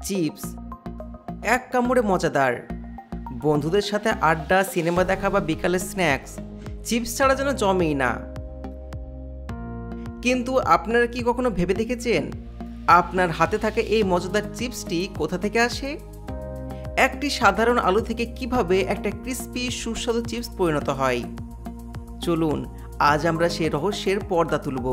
Chips এক কামড়ে মজাদার। বন্ধুদের সাথে আড্ডা, সিনেমা দেখা বা বিকালের স্ন্যাক্স চিপস ছাড়া যেন জমেই না। কিন্তু আপনারা কি কখনো ভেবে দেখেছেন আপনার হাতে থাকা এই মজাদার চিপসটি কোথা থেকে আসে? একটি সাধারণ আলু থেকে কিভাবে একটা ক্রিস্পি সুস্বাদু চিপস পরিণত হয়? চলুন আজ আমরা সেই রহস্যের পর্দা তুলব।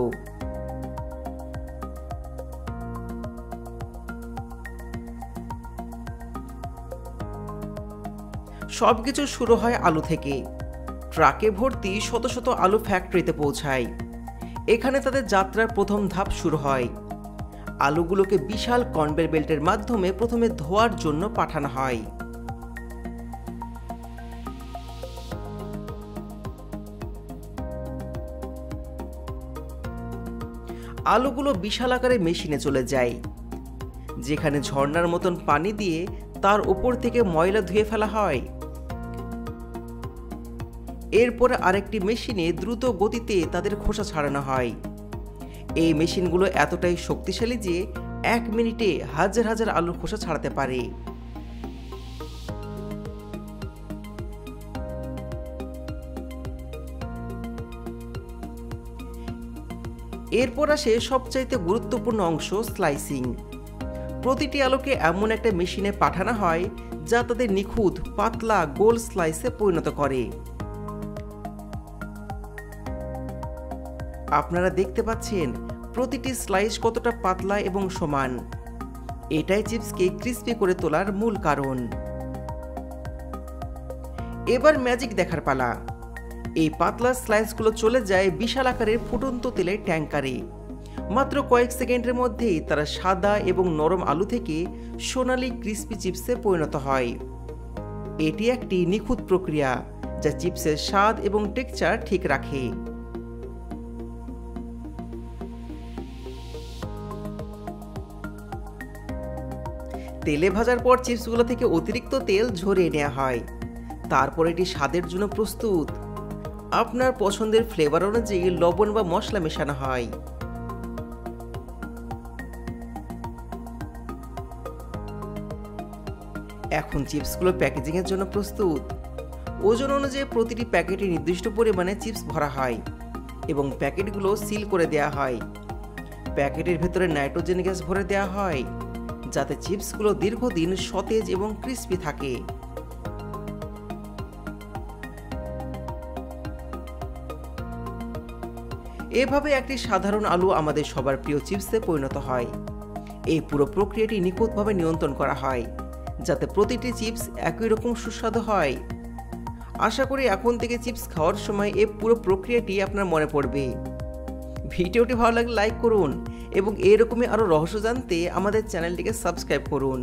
সবকিছু শুরু হয় আলু থেকে। ট্রাকে ভর্তি শত শত আলু ফ্যাক্টরিতে পৌঁছায়। এখানে তাদের যাত্রার প্রথম ধাপ শুরু হয়। আলুগুলোকে বিশাল কনভেয়ার বেল্টের মাধ্যমে প্রথমে ধোয়ার জন্য পাঠানো হয়। আলুগুলো বিশাল আকারে মেশিনে চলে যায়, যেখানে ঝর্ণার মতন পানি দিয়ে তার উপর থেকে ময়লা ধুয়ে ফেলা হয়। এরপরে আরেকটি মেশিনে দ্রুত গতিতে তাদের খোসা ছাড়ানো হয়। এই মেশিনগুলো এতটাই শক্তিশালী যে 1 মিনিটে হাজার হাজার আলুর খোসা ছাড়াতে পারে। এরপর আসে সবচাইতে গুরুত্বপূর্ণ অংশ, স্লাইসিং। প্রতিটি আলুকে এমন একটা মেশিনে পাঠানো হয় যা তাদের নিখুঁত পাতলা গোল স্লাইসে পরিণত করে। আপনারা দেখতে পাচ্ছেন প্রতিটি স্লাইস কতটা পাতলা এবং সমান। এটাই চিপসকে ক্রিস্পি করে তোলার মূল কারণ। এবার ম্যাজিক দেখার পালা। এই পাতলা স্লাইসগুলো চলে যায় বিশাল আকারের ফুটন্ত তেলের ট্যাঙ্কারে। মাত্র কয়েক সেকেন্ডের মধ্যেই তারা সাদা এবং নরম আলু থেকে সোনালি ক্রিস্পি চিপসে পরিণত হয়। এটি একটি নিখুঁত প্রক্রিয়া যা চিপসের স্বাদ এবং টেক্সচার ঠিক রাখে। তেলে ভাজার পর চিপসগুলো থেকে অতিরিক্ত তেল ঝরিয়ে নেওয়া হয়। তারপর এটি স্বাদের জন্য প্রস্তুত। আপনার পছন্দের ফ্লেভার অনুযায়ী লবণ বা মশলা মেশানো হয়। এখন চিপসগুলো প্যাকেজিংয়ের জন্য প্রস্তুত। ওজন অনুযায়ী প্রতিটি প্যাকেটে নির্দিষ্ট পরিমাণে চিপস ভরা হয় এবং প্যাকেটগুলো সিল করে দেওয়া হয়। প্যাকেটের ভেতরে নাইট্রোজেন গ্যাস ভরে দেওয়া হয় যাতে চিপসগুলো দীর্ঘদিন সতেজ এবং ক্রিস্পি থাকে। এভাবে একটি সাধারণ আলু আমাদের সবার প্রিয় চিপসে পরিণত হয়। এই পুরো প্রক্রিয়াটি নিখুঁতভাবে নিয়ন্ত্রণ করা হয় যাতে প্রতিটি চিপস একই রকম সুস্বাদু হয়। আশা করি এখন থেকে চিপস খাওয়ার সময় এই পুরো প্রক্রিয়াটি আপনার মনে পড়বে। ভিডিওটি ভালো লাগলে লাইক করুন এবং এরকমই আরও রহস্য জানতে আমাদের চ্যানেলটিকে সাবস্ক্রাইব করুন।